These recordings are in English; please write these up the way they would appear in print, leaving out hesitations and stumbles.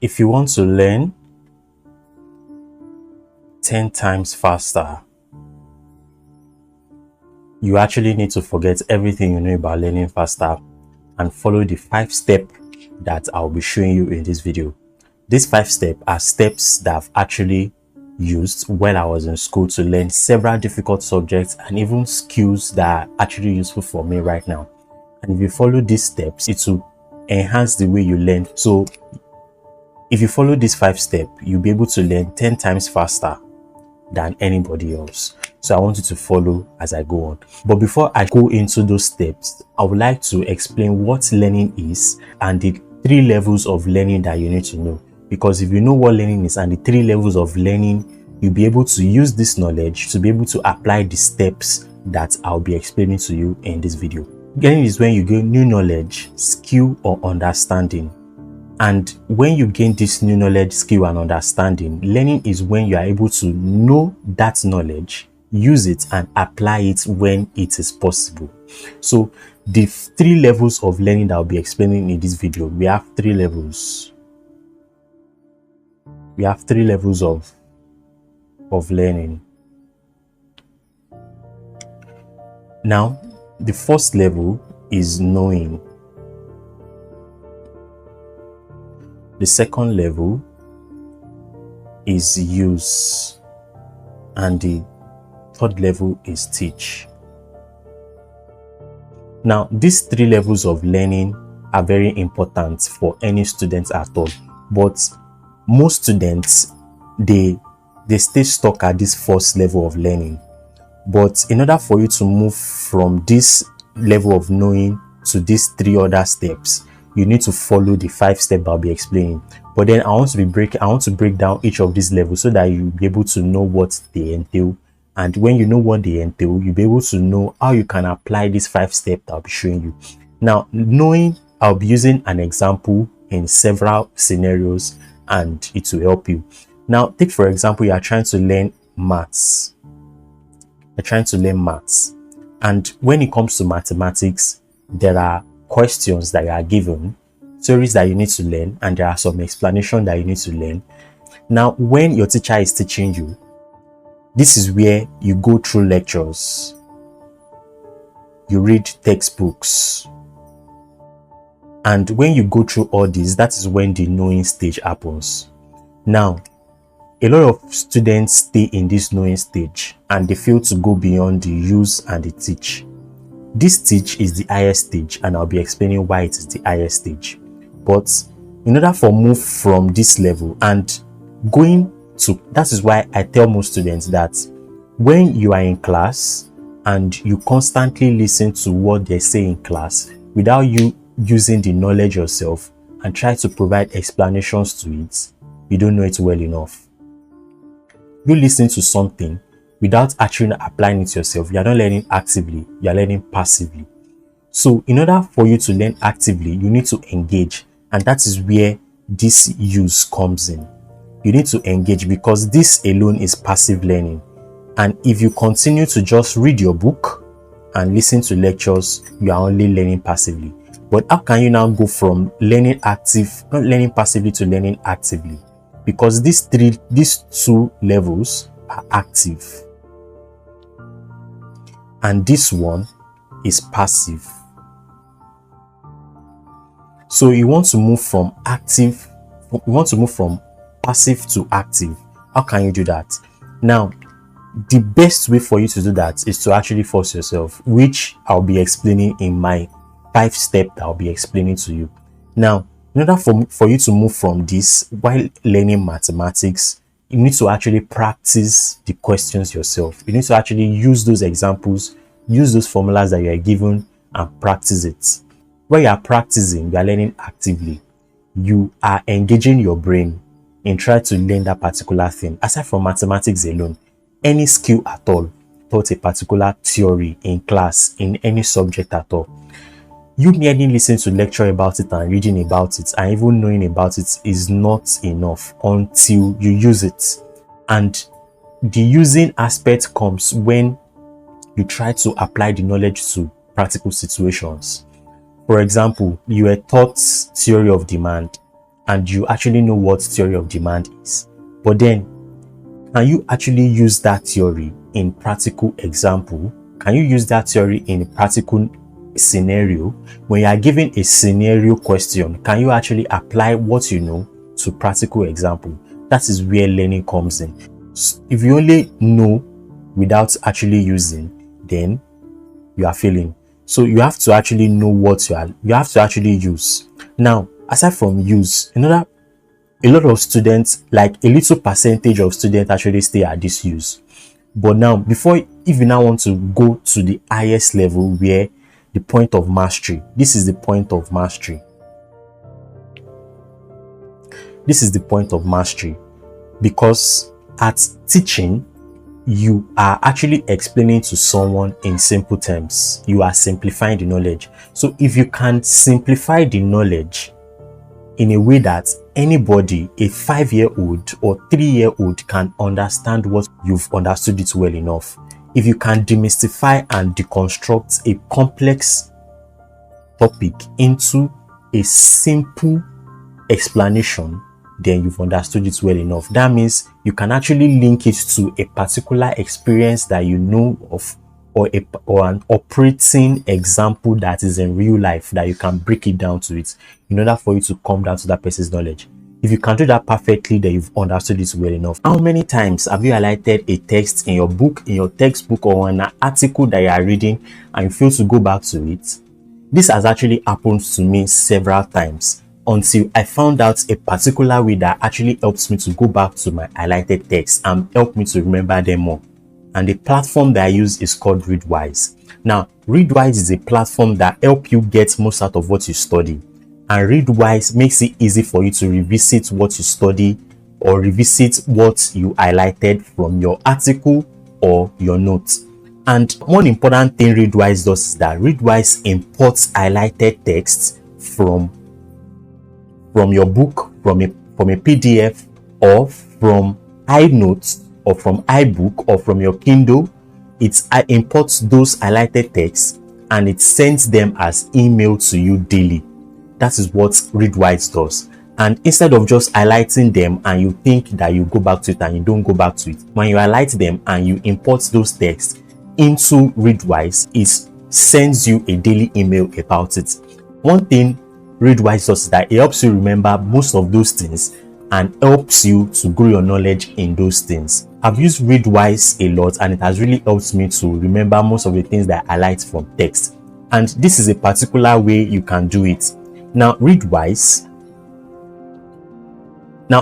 If you want to learn 10 times faster, you actually need to forget everything you know about learning faster and follow the 5 steps that I'll be showing you in this video. These 5 steps are steps that I've actually used while I was in school to learn several difficult subjects and even skills that are actually useful for me right now. And if you follow these steps, it will enhance the way you learn. So if you follow these 5 steps, you'll be able to learn 10 times faster than anybody else. So I want you to follow as I go on. But before I go into those steps, I would like to explain what learning is and the 3 levels of learning that you need to know. Because if you know what learning is and the 3 levels of learning, you'll be able to use this knowledge to be able to apply the steps that I'll be explaining to you in this video. Learning is when you gain new knowledge, skill, or understanding. And when you gain this new knowledge, skill, and understanding, learning is when you are able to know that knowledge, use it, and apply it when it is possible. So the 3 levels of learning that I'll be explaining in this video, we have 3 levels. We have 3 levels of learning. Now, the first level is knowing. The second level is use, and the third level is teach. Now, these 3 levels of learning are very important for any student at all, but most students they stay stuck at this first level of learning. But in order for you to move from this level of knowing to these 3 other steps, you need to follow the 5 steps I'll be explaining. But then I want to break down each of these levels so that you'll be able to know what they entail. And when you know what they entail, you'll be able to know how you can apply these 5 steps I'll be showing you. Now, knowing, I'll be using an example in several scenarios and it will help you. Now, take for example, you are trying to learn maths. You're trying to learn maths. And when it comes to mathematics, there are questions that you are given, theories that you need to learn, and there are some explanation that you need to learn. Now, when your teacher is teaching you, this is where you go through lectures, you read textbooks, and when you go through all this, that is when the knowing stage happens. Now, a lot of students stay in this knowing stage and they fail to go beyond the use and the teach. This stage is the highest stage, and I'll be explaining why it is the highest stage. But in order for move from this level and going to, that is why I tell most students that when you are in class and you constantly listen to what they say in class without you using the knowledge yourself and try to provide explanations to it, you don't know it well enough. You listen to something without actually applying it yourself, you are not learning actively, you are learning passively. So in order for you to learn actively, you need to engage, and that is where this use comes in. You need to engage, because this alone is passive learning. And if you continue to just read your book and listen to lectures, you are only learning passively. But how can you now go from learning not learning passively to learning actively? Because these 2 levels are active, and this one is passive. So you want to move from passive to active. How can you do that? Now, the best way for you to do that is to actually force yourself, which I'll be explaining in my 5 steps that I'll be explaining to you. Now, in order for you to move from this while learning mathematics, you need to actually practice the questions yourself. You need to actually use those examples, use those formulas that you are given, and practice it. When you are practicing, you are learning actively. You are engaging your brain in trying to learn that particular thing. Aside from mathematics alone, any skill at all, taught a particular theory in class, in any subject at all, you merely listening to lecture about it and reading about it and even knowing about it is not enough until you use it. And the using aspect comes when you try to apply the knowledge to practical situations. For example, you were taught theory of demand and you actually know what theory of demand is. But then, can you actually use that theory in practical example? Can you use that theory in a practical scenario? When you are given a scenario question, can you actually apply what you know to practical example? That is where learning comes in. If you only know without actually using, then you are failing. So you have to actually know what you have to actually use. Now, aside from use, a lot of students, like a little percentage of students, actually stay at this use. But now, if you now want to go to the highest level, where the point of mastery, this is the point of mastery. This is the point of mastery, because at teaching, you are actually explaining to someone in simple terms. You are simplifying the knowledge. So if you can simplify the knowledge in a way that anybody, a 5-year-old or 3-year-old, can understand what you've understood it well enough. If you can demystify and deconstruct a complex topic into a simple explanation, then you've understood it well enough. That means you can actually link it to a particular experience that you know of, or an operating example that is in real life, that you can break it down to it in order for you to come down to that person's knowledge. If you can do that perfectly, then you've understood it well enough. How many times have you highlighted a text in your book, in your textbook, or an article that you are reading, and you fail to go back to it? This has actually happened to me several times, until I found out a particular way that actually helps me to go back to my highlighted text and help me to remember them more. And the platform that I use is called Readwise. Now, Readwise is a platform that helps you get most out of what you study. And Readwise makes it easy for you to revisit what you study, or revisit what you highlighted from your article or your notes. And one important thing Readwise does is that Readwise imports highlighted text from your book, from a PDF, or from iNotes, or from iBook, or from your Kindle. It imports those highlighted texts and it sends them as email to you daily. That is what Readwise does. And instead of just highlighting them and you think that you go back to it and you don't go back to it, when you highlight them and you import those texts into Readwise, it sends you a daily email about it. One thing Readwise does is that it helps you remember most of those things and helps you to grow your knowledge in those things. I've used Readwise a lot and it has really helped me to remember most of the things that I highlight from text. And this is a particular way you can do it. Now, Readwise,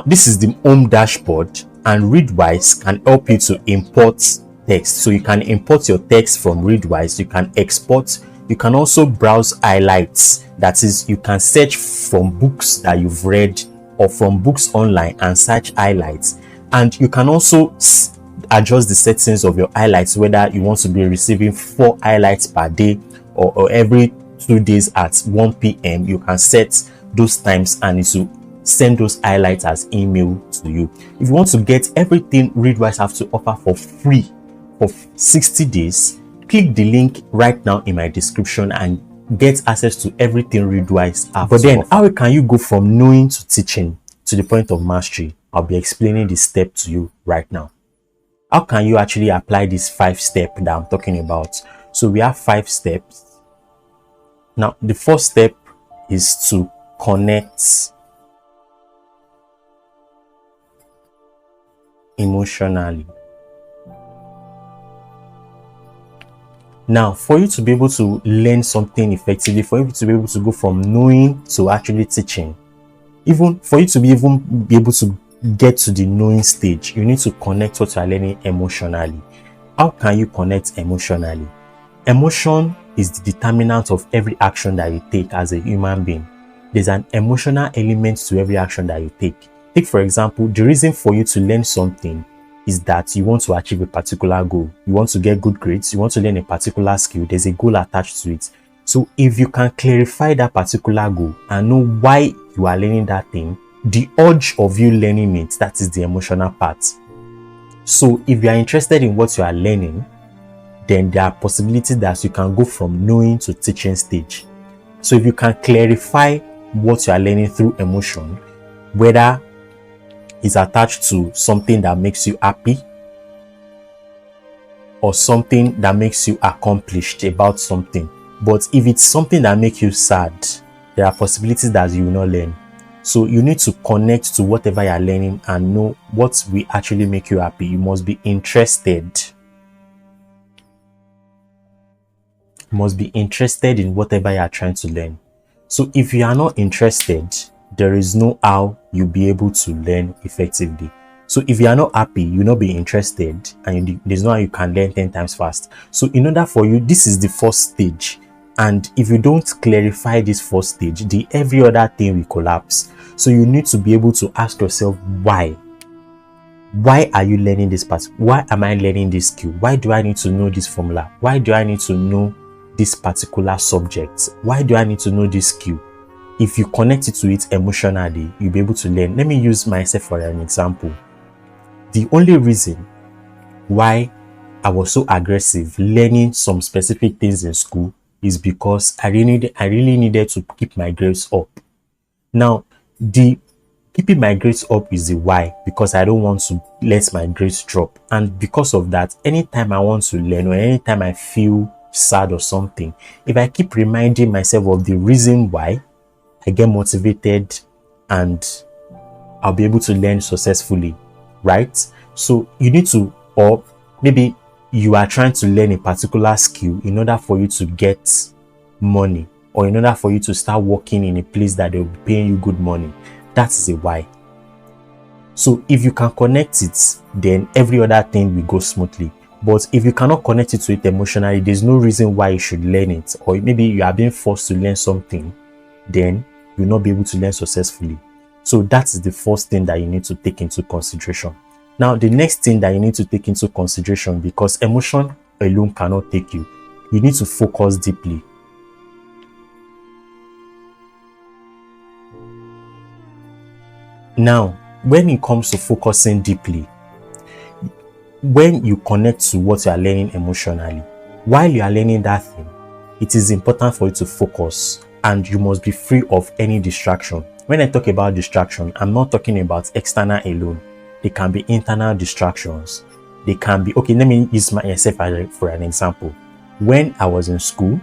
this is the home dashboard, and Readwise can help you to import text. So you can import your text from Readwise, you can export, you can also browse highlights. That is, you can search from books that you've read or from books online and search highlights. And you can also adjust the settings of your highlights, whether you want to be receiving 4 highlights per day or every 2 days at 1 p.m. You can set those times and it will send those highlights as email to you. If you want to get everything Readwise have to offer for free for 60 days, click the link right now in my description and get access to everything Readwise have. But then, how can you go from knowing to teaching to the point of mastery? I'll be explaining this step to you right now. How can you actually apply this 5 steps that I'm talking about? So we have 5 steps. Now, the first step is to connect emotionally. Now, for you to be able to learn something effectively, for you to be able to go from knowing to actually teaching, even for you to be able to get to the knowing stage, you need to connect what you are learning emotionally. How can you connect emotionally? Emotion is the determinant of every action that you take as a human being. There's an emotional element to every action that you take. Take, for example, the reason for you to learn something is that you want to achieve a particular goal. You want to get good grades. You want to learn a particular skill. There's a goal attached to it. So if you can clarify that particular goal and know why you are learning that thing, the urge of you learning it, that is the emotional part. So if you are interested in what you are learning, then there are possibilities that you can go from knowing to teaching stage. So if you can clarify what you are learning through emotion, whether it's attached to something that makes you happy or something that makes you accomplished about something. But if it's something that makes you sad, there are possibilities that you will not learn. So you need to connect to whatever you're learning and know what will actually make you happy. You must be interested. You must be interested in whatever you are trying to learn. So if you are not interested, there is no how you'll be able to learn effectively. So if you are not happy, you'll not be interested, and there's no how you can learn 10 times fast. So in order for you, this is the first stage. And if you don't clarify this first stage, the every other thing will collapse. So you need to be able to ask yourself why. Why are you learning this part? Why am I learning this skill? Why do I need to know this formula? Why do I need to know this particular subject? Why do I need to know this skill? If you connect it to it emotionally, you'll be able to learn. Let me use myself for an example. The only reason why I was so aggressive learning some specific things in school is because I really needed to keep my grades up. Now, the keeping my grades up is the why, because I don't want to let my grades drop. And because of that, anytime I want to learn or anytime I feel sad or something, if I keep reminding myself of the reason why, I get motivated and I'll be able to learn successfully, right? So you need to, or maybe you are trying to learn a particular skill in order for you to get money, or in order for you to start working in a place that they'll be paying you good money. That is a why. So if you can connect it, then every other thing will go smoothly. But if you cannot connect it to it emotionally, there's no reason why you should learn it. Or maybe you are being forced to learn something, then you'll not be able to learn successfully. So that is the first thing that you need to take into consideration. Now, the next thing that you need to take into consideration, because emotion alone cannot take you, you need to focus deeply. Now, when it comes to focusing deeply, when you connect to what you are learning emotionally, while you are learning that thing, it is important for you to focus, and you must be free of any distraction. When I talk about distraction, I'm not talking about external alone. They can be internal distractions. They can be, okay, let me use myself for an example. When I was in school,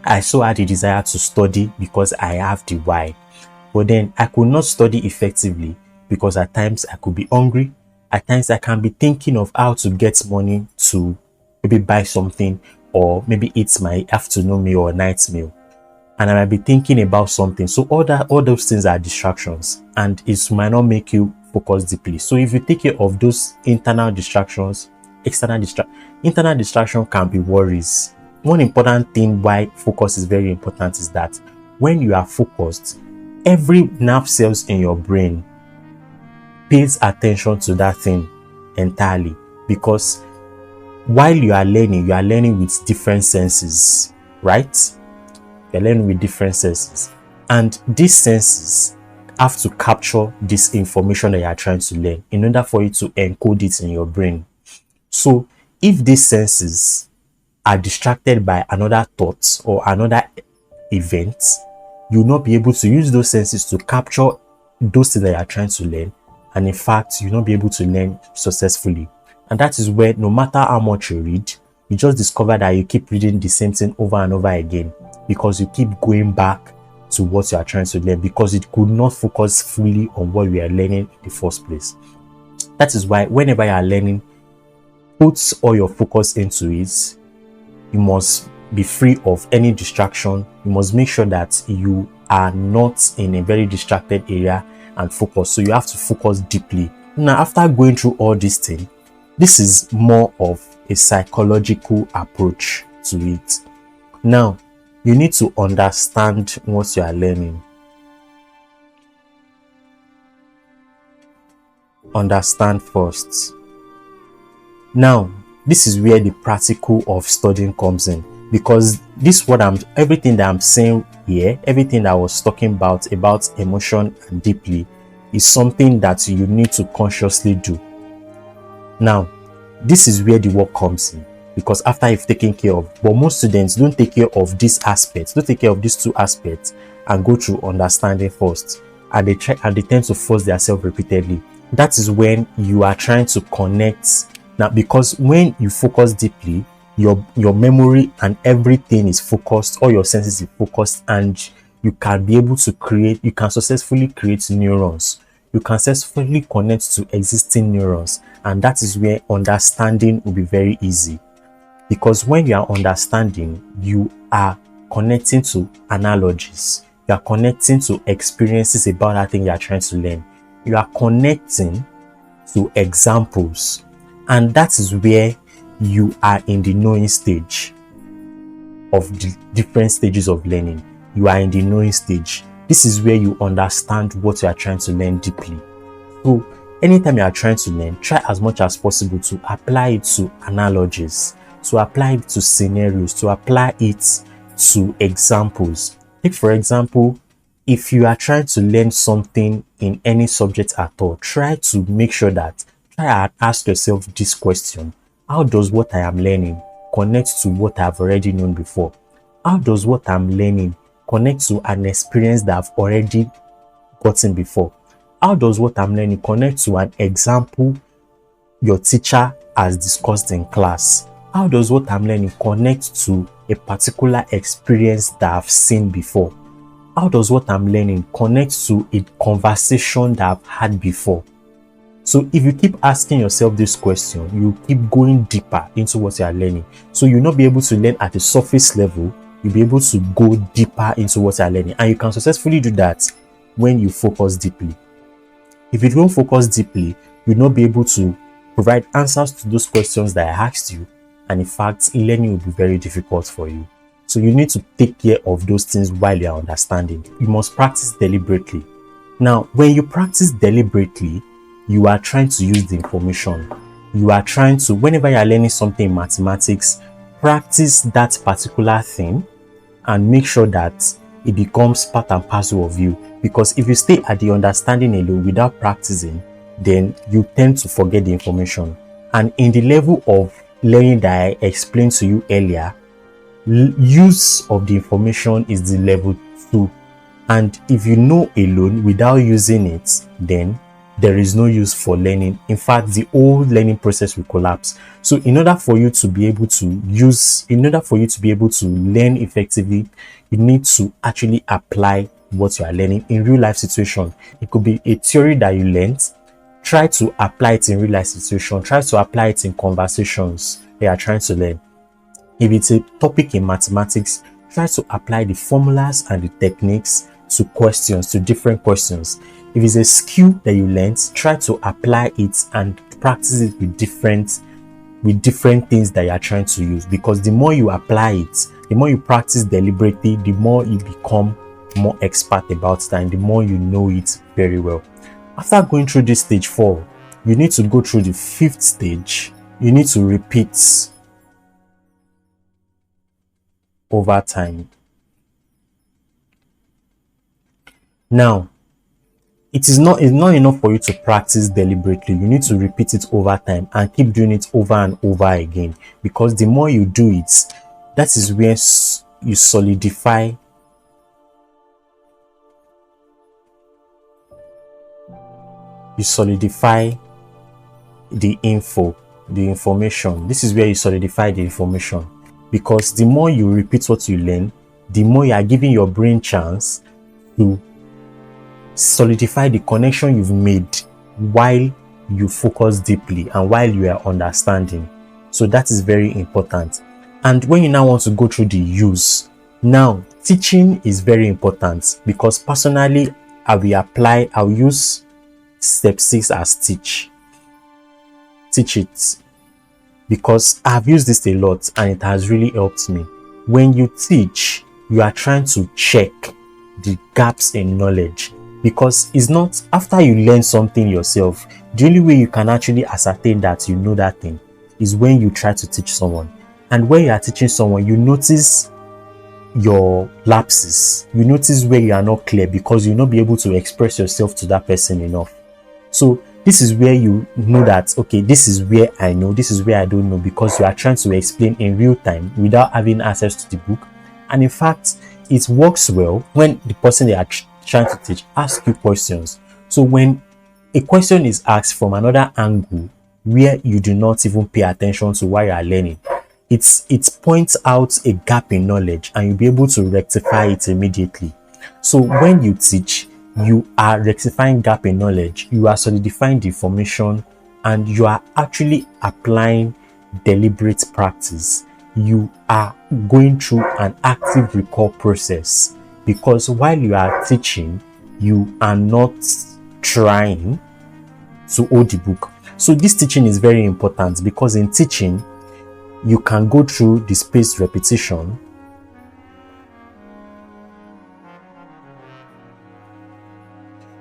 I so had a desire to study because I have the why. But then I could not study effectively because at times I could be hungry. At times I can be thinking of how to get money to maybe buy something, or maybe eat my afternoon meal or night meal. And I might be thinking about something. So all those things are distractions, and it might not make you focus deeply. So if you take care of those internal distractions, internal distraction can be worries. One important thing why focus is very important is that when you are focused, every nerve cells in your brain pays attention to that thing entirely, because while you are learning with different senses, right? You're learning with different senses, and these senses have to capture this information that you are trying to learn in order for you to encode it in your brain. So if these senses are distracted by another thought or another event, you'll not be able to use those senses to capture those things that you are trying to learn, and in fact you'll not be able to learn successfully. And that is where, no matter how much you read, you just discover that you keep reading the same thing over and over again, because you keep going back to what you are trying to learn, because it could not focus fully on what we are learning in the first place. That is why whenever you are learning, put all your focus into it. You must be free of any distraction. You must make sure that you are not in a very distracted area and focus. So you have to focus deeply. Now, after going through all these things, this is more of a psychological approach to it. Now, you need to understand what you are learning. Understand first. Now, this is where the practical of studying comes in, because everything that I'm saying here, everything that I was talking about emotion and deeply, is something that you need to consciously do. Now, this is where the work comes in, because after you've taken care of, but most students don't take care of these aspects, don't take care of these two aspects and go through understanding first. and they tend to force themselves repeatedly. That is when you are trying to connect. Now, because when you focus deeply, your memory and everything is focused, all your senses is focused, and you can be able to create, you can successfully create neurons. You can successfully connect to existing neurons, and that is where understanding will be very easy. Because when you are understanding, you are connecting to analogies, you are connecting to experiences about that thing you are trying to learn, you are connecting to examples, and that is where you are in the knowing stage of the different stages of learning. You are in the knowing stage. This is where you understand what you are trying to learn deeply. So anytime you are trying to learn, try as much as possible to apply it to analogies, to apply it to scenarios, to apply it to examples. Take for example, if you are trying to learn something in any subject at all, try to make sure that, try and ask yourself this question: how does what I am learning connect to what I've already known before? How does what I'm learning connect to an experience that I've already gotten before? How does what I'm learning connect to an example your teacher has discussed in class? How does what I'm learning connect to a particular experience that I've seen before? How does what I'm learning connect to a conversation that I've had before? So if you keep asking yourself this question, you keep going deeper into what you are learning. So you'll not be able to learn at a surface level, you'll be able to go deeper into what you are learning. And you can successfully do that when you focus deeply. If you don't focus deeply, you'll not be able to provide answers to those questions that I asked you. And in fact, learning will be very difficult for you. So you need to take care of those things while you are understanding. You must practice deliberately. Now, when you practice deliberately, you are trying to use the information. You are trying to, whenever you are learning something in mathematics, practice that particular thing and make sure that it becomes part and parcel of you. Because if you stay at the understanding alone without practicing, then you tend to forget the information. And in the level of learning that I explained to you earlier, use of the information is the level 2. And if you know alone without using it, then there is no use for learning. In fact, the whole learning process will collapse. So in order for you to be able to learn effectively, you need to actually apply what you are learning in real life situation. It could be a theory that you learned. Try to apply it in real life situation. Try to apply it in conversations that you are trying to learn. If it's a topic in mathematics, try to apply the formulas and the techniques to questions, to different questions. If it's a skill that you learned, try to apply it and practice it with different things that you are trying to use. Because the more you apply it, the more you practice deliberately, the more you become more expert about it and the more you know it very well. After going through this stage 4, you need to go through the 5th stage. You need to repeat over time. Now, it's not enough for you to practice deliberately. You need to repeat it over time and keep doing it over and over again, because the more you do it, that is where you solidify the information. This is where you solidify the information, because the more you repeat what you learn, the more you are giving your brain chance to solidify the connection you've made while you focus deeply and while you are understanding. So that is very important. And when you now want to go through the use, now teaching is very important, because personally I'll use step 6 as teach it, because I've used this a lot and it has really helped me. When you teach, you are trying to check the gaps in knowledge, because it's not after you learn something yourself. The only way you can actually ascertain that you know that thing is when you try to teach someone. And when you are teaching someone, you notice your lapses, you notice where you are not clear, because you'll not be able to express yourself to that person enough. So this is where you know that, okay, this is where I know, this is where I don't know, because you are trying to explain in real time without having access to the book. And in fact, it works well when the person trying to teach, ask you questions. So when a question is asked from another angle where you do not even pay attention to why you are learning, it points out a gap in knowledge and you'll be able to rectify it immediately. So when you teach, you are rectifying gap in knowledge, you are solidifying the information, and you are actually applying deliberate practice. You are going through an active recall process, because while you are teaching, you are not trying to hold the book. So this teaching is very important, because in teaching, you can go through the spaced repetition.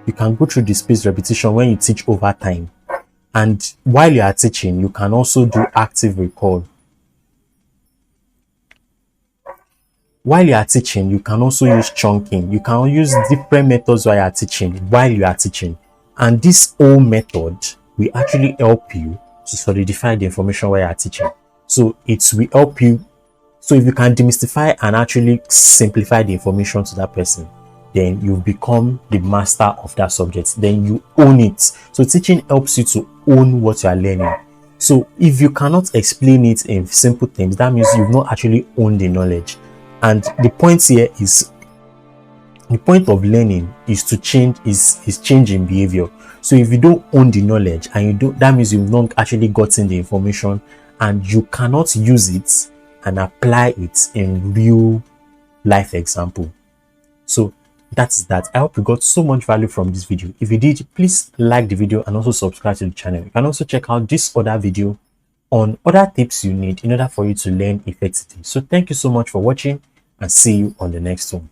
You can go through the spaced repetition when you teach over time. And while you are teaching, you can also do active recall. While you are teaching, you can also use chunking. You can use different methods while you are teaching. And this whole method will actually help you to solidify the information while you are teaching. So it will help you. So if you can demystify and actually simplify the information to that person, then you become the master of that subject. Then you own it. So teaching helps you to own what you are learning. So if you cannot explain it in simple terms, that means you've not actually owned the knowledge. And the point here is, the point of learning is to change, is change in behavior. So if you don't own the knowledge and you don't, that means you've not actually gotten the information and you cannot use it and apply it in real life example. So that's that. I hope you got so much value from this video. If you did, please like the video and also subscribe to the channel. You can also check out this other video on other tips you need in order for you to learn effectively. So thank you so much for watching, and see you on the next one.